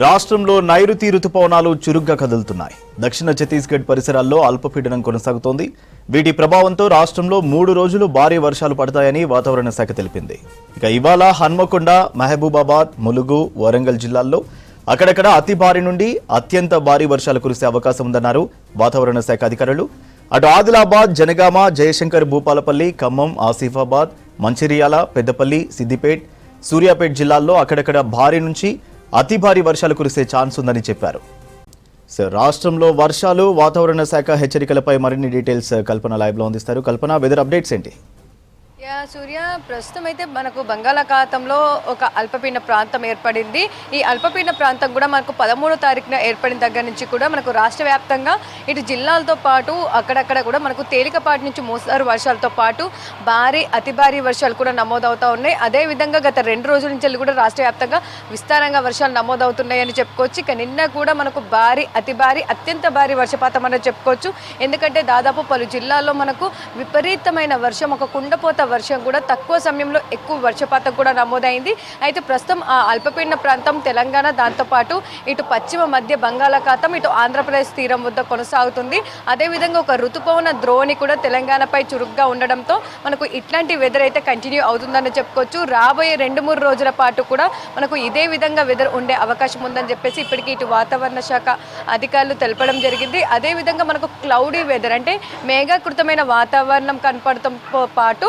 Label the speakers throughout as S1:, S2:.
S1: రాష్ట్రంలో నైరుతి రుతుపవనాలు చురుగ్గా కదులుతున్నాయి. దక్షిణ ఛత్తీస్గఢ్ పరిసరాల్లో అల్పపీడనం కొనసాగుతోంది. వీటి ప్రభావంతో రాష్ట్రంలో 3 రోజులు భారీ వర్షాలు పడతాయని వాతావరణ శాఖ తెలిపింది. ఇక ఇవాళ హన్మకొండ, మహబూబాబాద్, ములుగు, వరంగల్ జిల్లాల్లో అక్కడక్కడ అతి భారీ నుండి అత్యంత భారీ వర్షాలు కురిసే అవకాశం ఉందన్నారు వాతావరణ శాఖ అధికారులు. అటు ఆదిలాబాద్, జనగామ, జయశంకర్ భూపాలపల్లి, ఖమ్మం, ఆసిఫాబాద్, మంచిర్యాల, పెద్దపల్లి, సిద్దిపేట్, సూర్యాపేట్ జిల్లాల్లో అక్కడక్కడ భారీ నుంచి అతి భారీ వర్షాలు కురిసే ఛాన్స్ ఉందని చెప్పారు. రాష్ట్రంలో వర్షాలు, వాతావరణ శాఖ హెచ్చరికలపై మరిన్ని డీటెయిల్స్ కల్పన లైవ్ లో అందిస్తారు. కల్పన, వెదర్ అప్డేట్స్ ఏంటి?
S2: సూర్య, ప్రస్తుతం అయితే మనకు బంగాళాఖాతంలో ఒక అల్పపీడన ప్రాంతం ఏర్పడింది. ఈ అల్పపీడన ప్రాంతం కూడా మనకు 13వ తారీఖున ఏర్పడిన దగ్గర నుంచి కూడా మనకు రాష్ట్ర వ్యాప్తంగా ఇటు జిల్లాలతో పాటు అక్కడక్కడ కూడా మనకు తేలికపాటి నుంచి మోస్తారు వర్షాలతో పాటు భారీ అతి భారీ వర్షాలు కూడా నమోదవుతూ ఉన్నాయి. అదేవిధంగా గత 2 రోజుల నుంచి కూడా రాష్ట్ర వ్యాప్తంగా విస్తారంగా వర్షాలు నమోదవుతున్నాయని చెప్పుకోవచ్చు. ఇక నిన్న కూడా మనకు భారీ అతి భారీ అత్యంత భారీ వర్షపాతం అనేది చెప్పుకోవచ్చు. ఎందుకంటే దాదాపు పలు జిల్లాల్లో మనకు విపరీతమైన వర్షం, ఒక కుండపోత వర్షం కూడా తక్కువ సమయంలో ఎక్కువ వర్షపాతం కూడా నమోదైంది. అయితే ప్రస్తుతం ఆ అల్పపీడన ప్రాంతం తెలంగాణ, దాంతోపాటు ఇటు పశ్చిమ మధ్య బంగాళాఖాతం, ఇటు ఆంధ్రప్రదేశ్ తీరం వద్ద కొనసాగుతుంది. అదేవిధంగా ఒక ఋతుపవన ద్రోణి కూడా తెలంగాణపై చురుగ్గా ఉండడంతో మనకు ఇట్లాంటి వెదర్ అయితే కంటిన్యూ అవుతుందని చెప్పుకోవచ్చు. రాబోయే 2-3 రోజుల పాటు కూడా మనకు ఇదే విధంగా వెదర్ ఉండే అవకాశం ఉందని చెప్పేసి ఇప్పటికీ ఇటు వాతావరణ శాఖ అధికారులు తెలపడం జరిగింది. అదేవిధంగా మనకు క్లౌడీ వెదర్ అంటే మేఘాకృతమైన వాతావరణం కనపడటంతో పాటు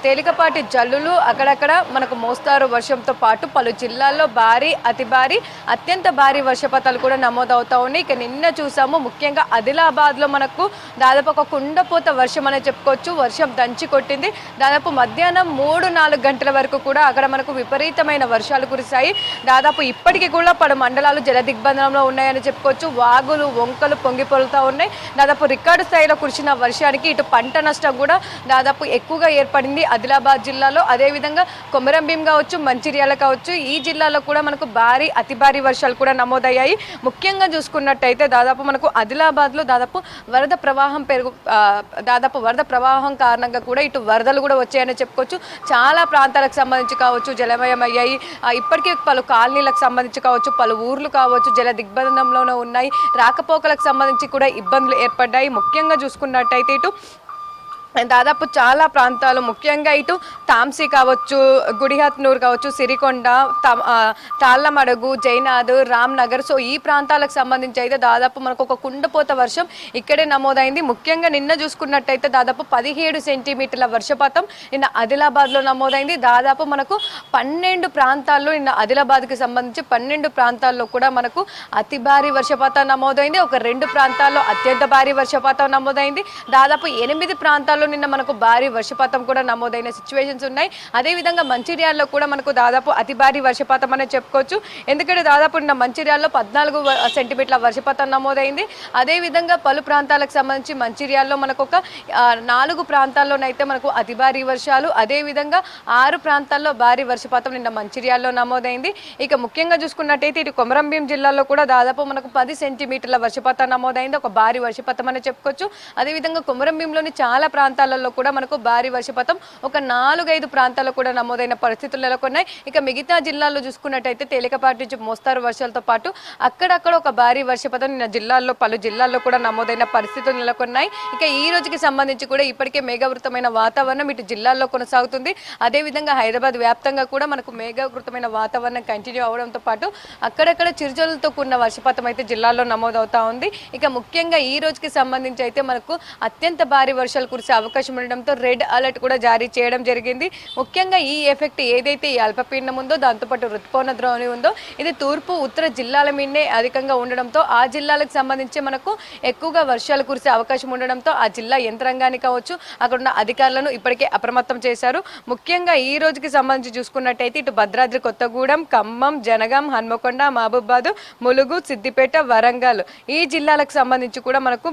S2: తేలికపాటి జల్లులు, అక్కడక్కడ మనకు మోస్తారు వర్షంతో పాటు పలు జిల్లాల్లో భారీ అతి భారీ అత్యంత భారీ వర్షపాతాలు కూడా నమోదవుతూ ఉన్నాయి. ఇక నిన్న చూసాము, ముఖ్యంగా ఆదిలాబాద్లో మనకు దాదాపు ఒక కుండపోత వర్షం అనేది చెప్పుకోవచ్చు. వర్షం దంచి కొట్టింది. దాదాపు మధ్యాహ్నం 3-4 గంటల వరకు కూడా అక్కడ మనకు విపరీతమైన వర్షాలు కురిశాయి. దాదాపు ఇప్పటికీ కూడా పలు మండలాలు జల దిగ్బంధనంలో ఉన్నాయని చెప్పుకోవచ్చు. వాగులు, వంకలు పొంగి పొరులుతూ ఉన్నాయి. దాదాపు రికార్డు స్థాయిలో కురిసిన వర్షానికి ఇటు పంట నష్టం కూడా దాదాపు ఎక్కువగా ఏర్పడింది ఆదిలాబాద్ జిల్లాలో. అదేవిధంగా కొమరంభీం కావచ్చు, మంచిర్యాల కావచ్చు, ఈ జిల్లాలో కూడా మనకు భారీ అతి భారీ వర్షాలు కూడా నమోదయ్యాయి. ముఖ్యంగా చూసుకున్నట్టయితే దాదాపు మనకు ఆదిలాబాద్లో దాదాపు వరద ప్రవాహం కారణంగా కూడా ఇటు వరదలు కూడా వచ్చాయని చెప్పుకోవచ్చు. చాలా ప్రాంతాలకు సంబంధించి కావచ్చు జలమయం అయ్యాయి. ఇప్పటికీ పలు కాలనీలకు సంబంధించి కావచ్చు, పలు ఊర్లు కావచ్చు జల దిగ్బంధంలోనే ఉన్నాయి. రాకపోకలకు సంబంధించి కూడా ఇబ్బందులు ఏర్పడ్డాయి. ముఖ్యంగా చూసుకున్నట్టయితే ఇటు దాదాపు చాలా ప్రాంతాలు, ముఖ్యంగా ఇటు తాంసీ కావచ్చు, గుడిహత్నూర్ కావచ్చు, సిరికొండ, తాళ్ళమడుగు, జైనాద్, రామ్నగర్, సో ఈ ప్రాంతాలకు సంబంధించి అయితే దాదాపు మనకు ఒక కుండపోత వర్షం ఇక్కడే నమోదైంది. ముఖ్యంగా నిన్న చూసుకున్నట్టయితే దాదాపు 17 సెంటీమీటర్ల వర్షపాతం నిన్న ఆదిలాబాద్లో నమోదైంది. దాదాపు మనకు 12 ప్రాంతాల్లో నిన్న ఆదిలాబాద్కి సంబంధించి 12 ప్రాంతాల్లో కూడా మనకు అతి భారీ వర్షపాతం నమోదైంది. ఒక 2 ప్రాంతాల్లో అత్యంత భారీ వర్షపాతం నమోదైంది. దాదాపు 8 ప్రాంతాల్లో నిన్న మనకు భారీ వర్షపాతం కూడా నమోదైన సిచ్యువేషన్స్ ఉన్నాయి. అదేవిధంగా మంచిర్యాలలో కూడా మనకు దాదాపు అతి భారీ వర్షపాతం అనేది చెప్పుకోవచ్చు. ఎందుకంటే దాదాపు నిన్న మంచిర్యాలలో 14 సెంటీమీటర్ల వర్షపాతం నమోదైంది. అదేవిధంగా పలు ప్రాంతాలకు సంబంధించి మంచిర్యాలలో మనకు ఒక 4 ప్రాంతాల్లోనైతే మనకు అతి భారీ వర్షాలు, అదేవిధంగా 6 ప్రాంతాల్లో భారీ వర్షపాతం నిన్న మంచిర్యాలలో నమోదైంది. ఇక ముఖ్యంగా చూసుకున్నట్టయితే ఇటు కొమరంభీం జిల్లాలో కూడా దాదాపు మనకు 10 సెంటీమీటర్ల వర్షపాతం నమోదైంది. ఒక భారీ వర్షపాతం అనేది చెప్పుకోవచ్చు. అదేవిధంగా కొమరంభీంలోని చాలా ప్రాంతాలలో కూడా మనకు భారీ వర్షపాతం ఒక 4-5 ప్రాంతాల్లో కూడా నమోదైన పరిస్థితులు నెలకొన్నాయి. ఇక మిగతా జిల్లాల్లో చూసుకున్నట్టయితే తేలికపాటి నుంచి మోస్తారు వర్షాలతో పాటు అక్కడక్కడ ఒక భారీ వర్షపాతం నిన్న జిల్లాల్లో పలు జిల్లాల్లో కూడా నమోదైన పరిస్థితులు నెలకొన్నాయి. ఇక ఈ రోజుకి సంబంధించి కూడా ఇప్పటికే మేఘావృతమైన వాతావరణం ఇటు జిల్లాల్లో కొనసాగుతుంది. అదేవిధంగా హైదరాబాద్ వ్యాప్తంగా కూడా మనకు మేఘావృతమైన వాతావరణం కంటిన్యూ అవడంతో పాటు అక్కడక్కడ చిరుజల్లుతో కూడిన వర్షపాతం అయితే జిల్లాల్లో నమోదవుతా ఉంది. ఇక ముఖ్యంగా ఈ రోజుకి సంబంధించి అయితే మనకు అత్యంత భారీ వర్షాలు కురిసే అవకాశం ఉండడంతో రెడ్ అలర్ట్ కూడా జారీ చేయడం జరిగింది. ముఖ్యంగా ఈ ఎఫెక్ట్ ఏదైతే ఈ అల్పపీడనం ఉందో, దాంతోపాటు ఋతుపవన ద్రోణి ఉందో, ఇది తూర్పు ఉత్తర జిల్లాల మీదే అధికంగా ఉండడంతో ఆ జిల్లాలకు సంబంధించి మనకు ఎక్కువగా వర్షాలు కురిసే అవకాశం ఉండడంతో ఆ జిల్లా యంత్రాంగాన్ని కావచ్చు అక్కడున్న అధికారులను ఇప్పటికే అప్రమత్తం చేశారు. ముఖ్యంగా ఈ రోజుకి సంబంధించి చూసుకున్నట్టయితే ఇటు భద్రాద్రి కొత్తగూడెం, ఖమ్మం, జనగాం, హన్మకొండ, మహబూబాబాద్, ములుగు, సిద్దిపేట, వరంగల్ ఈ జిల్లాలకు సంబంధించి కూడా మనకు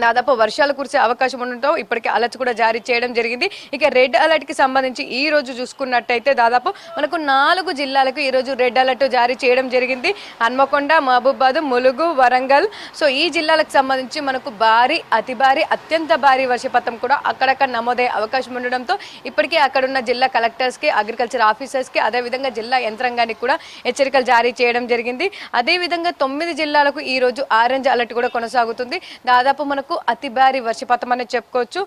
S2: దాదాపు వర్షాలు కురిసే అవకాశం ఉండటంతో ఇప్పటికే అలర్ట్ కూడా జారీ చేయడం జరిగింది. ఇక రెడ్ అలర్ట్ కి సంబంధించి ఈ రోజు చూసుకున్నట్టయితే దాదాపు మనకు 4 జిల్లాలకు ఈ రోజు రెడ్ అలర్ట్ జారీ చేయడం జరిగింది. హన్మకొండ, మహబూబాబాద్, ములుగు, వరంగల్. సో ఈ జిల్లాలకు సంబంధించి మనకు భారీ, అతి భారీ, అత్యంత భారీ వర్షపాతం కూడా అక్కడక్కడ నమోదయ్యే అవకాశం ఉండడంతో ఇప్పటికే అక్కడున్న జిల్లా కలెక్టర్స్ కి, అగ్రికల్చర్ ఆఫీసర్స్ కి, అదేవిధంగా జిల్లా యంత్రాంగానికి కూడా హెచ్చరికలు జారీ చేయడం జరిగింది. అదేవిధంగా 9 జిల్లాలకు ఈ రోజు ఆరెంజ్ అలర్ట్ కూడా కొనసాగుతుంది. దాదాపు మనకు అతి భారీ వర్షపాతం అని చెప్పుకోవచ్చు.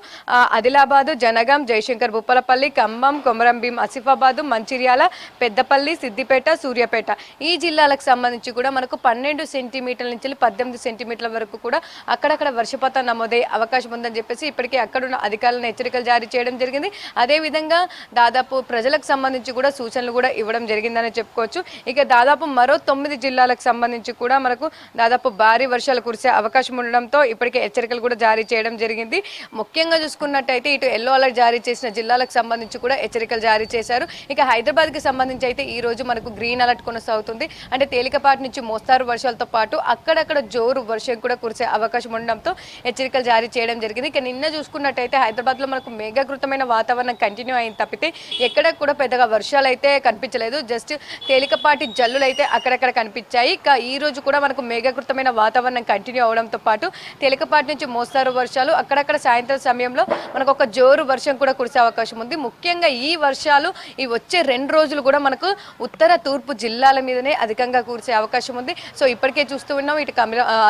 S2: ఆదిలాబాద్, జనగాం, జయశంకర్ భూపాలపల్లి, ఖమ్మం, కొమరంభీం, ఆసిఫాబాద్, మంచిర్యాల, పెద్దపల్లి, సిద్దిపేట, సూర్యాపేట ఈ జిల్లాలకు సంబంధించి కూడా మనకు 12 సెంటీమీటర్ల నుంచి 18 సెంటీమీటర్ల వరకు కూడా అక్కడక్కడ వర్షపాతం నమోదయ్యే అవకాశం ఉందని చెప్పేసి ఇప్పటికే అక్కడున్న అధికారులను హెచ్చరికలు జారీ చేయడం జరిగింది. అదేవిధంగా దాదాపు ప్రజలకు సంబంధించి కూడా సూచనలు కూడా ఇవ్వడం జరిగిందని చెప్పుకోవచ్చు. ఇక దాదాపు మరో 9 జిల్లాలకు సంబంధించి కూడా మనకు దాదాపు భారీ వర్షాలు కురిసే అవకాశం ఉండడంతో ఇప్పటికే హెచ్చరికలు కూడా జారీ చేయడం జరిగింది. ముఖ్యంగా చూసుకున్నట్టయితే ఇటు ఎల్లో అలర్ట్ జారీ చేసిన జిల్లాలకు సంబంధించి కూడా హెచ్చరికలు జారీ చేశారు. ఇక హైదరాబాద్ కి సంబంధించి అయితే ఈ రోజు మనకు గ్రీన్ అలర్ట్ కొనసాగుతుంది. అంటే తేలికపాటి నుంచి మోస్తారు వర్షాలతో పాటు అక్కడక్కడ జోరు వర్షం కూడా కురిసే అవకాశం ఉండడంతో హెచ్చరికలు జారీ చేయడం జరిగింది. ఇక నిన్న చూసుకున్నట్టయితే హైదరాబాద్ లో మనకు మేఘాకృతమైన వాతావరణం కంటిన్యూ అయింది తప్పితే ఎక్కడ కూడా పెద్దగా వర్షాలు అయితే కనిపించలేదు. జస్ట్ తేలికపాటి జల్లులు అయితే అక్కడక్కడ కనిపించాయి. ఇక ఈ రోజు కూడా మనకు మేఘాకృతమైన వాతావరణం కంటిన్యూ అవడంతో పాటు తేలికపాటి నుంచి మోస్తారు వర్షాలు, అక్కడక్కడ సాయంత్రం సమయంలో మనకు ఒక జోరు వర్షం కూడా కురిసే అవకాశం ఉంది. ముఖ్యంగా ఈ వర్షాలు ఈ వచ్చే 2 రోజులు కూడా మనకు ఉత్తర తూర్పు జిల్లాల మీదనే అధికంగా కురిసే అవకాశం ఉంది. సో ఇప్పటికే చూస్తూ ఉన్నాం ఇటు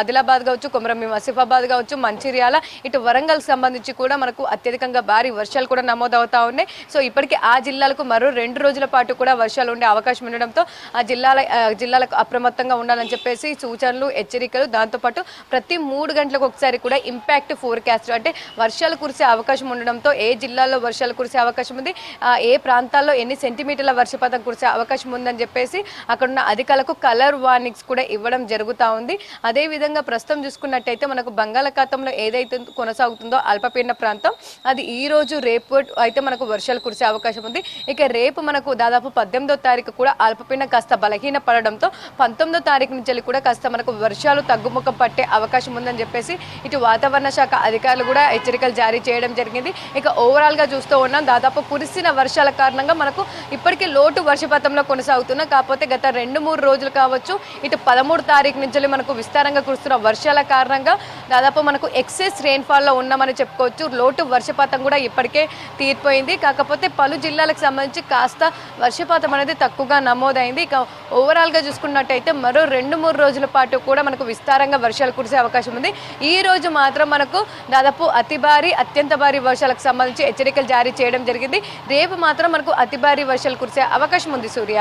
S2: ఆదిలాబాద్ కావచ్చు, కొమరంభీం, ఆసిఫాబాద్ కావచ్చు, మంచిర్యాల, ఇటు వరంగల్ సంబంధించి కూడా మనకు అత్యధికంగా భారీ వర్షాలు కూడా నమోదవుతా ఉన్నాయి. సో ఇప్పటికే ఆ జిల్లాలకు మరో 2 రోజుల పాటు కూడా వర్షాలు ఉండే అవకాశం ఉండడంతో ఆ జిల్లాలకు అప్రమత్తంగా ఉండాలని చెప్పేసి సూచనలు, హెచ్చరికలు, దాంతోపాటు ప్రతి 3 గంటలకు ఒకసారి కూడా ఇంపాక్ట్ ఫోర్కాస్ట్ అంటే వర్షాలు కురిసే అవకాశం ఉండడంతో ఏ జిల్లాల్లో వర్షాలు కురిసే అవకాశం ఉంది, ఏ ప్రాంతాల్లో ఎన్ని సెంటీమీటర్ల వర్షపాతం కురిసే అవకాశం ఉందని చెప్పేసి అక్కడున్న అధికారులకు కలర్ వార్నింగ్స్ కూడా ఇవ్వడం జరుగుతూ ఉంది. అదేవిధంగా ప్రస్తుతం చూసుకున్నట్టయితే మనకు బంగాళాఖాతంలో ఏదైతే కొనసాగుతుందో అల్పపీడన ప్రాంతం అది ఈ రోజు రేపు అయితే మనకు వర్షాలు కురిసే అవకాశం ఉంది. ఇక రేపు మనకు దాదాపు 18వ తారీఖు కూడా అల్పపీడనం కాస్త బలహీన పడడంతో 19వ తారీఖు నుంచి కూడా కాస్త మనకు వర్షాలు తగ్గుముఖం పట్టే అవకాశం ఉందని చెప్పేసి ఇటు వాతావరణ శాఖ అధికారులు కూడా హెచ్చరికలు జారీ చేయడం జరిగింది. ఇక ఓవరాల్గా చూస్తూ ఉన్నాం దాదాపు కురిసిన వర్షాల కారణంగా మనకు ఇప్పటికీ లోటు వర్షపాతంలో కొనసాగుతున్నా. కాకపోతే గత 2-3 రోజులు కావచ్చు ఇటు 13 తారీఖు నుంచి మనకు విస్తారంగా కురుస్తున్న వర్షాల కారణంగా దాదాపు మనకు ఎక్సెస్ రెయిన్ఫాల్లో ఉన్నామని చెప్పుకోవచ్చు. లోటు వర్షపాతం కూడా ఇప్పటికే తీరిపోయింది. కాకపోతే పలు జిల్లాలకు సంబంధించి కాస్త వర్షపాతం అనేది తక్కువగా నమోదైంది. ఇక ఓవరాల్గా చూసుకున్నట్టయితే మరో 2-3 రోజుల పాటు కూడా మనకు విస్తారంగా వర్షాలు కురిసే అవకాశం ఉంది. ఈ రోజు మాత్రం మనకు దాదాపు అతి భారీ, అత్యంత భారీ వర్షాలకు సంబంధించి హెచ్చరికలు జారీ చేయడం జరిగింది. రేపు మాత్రం మనకు అతి భారీ వర్షాలు కురిసే అవకాశం ఉంది. సూర్య.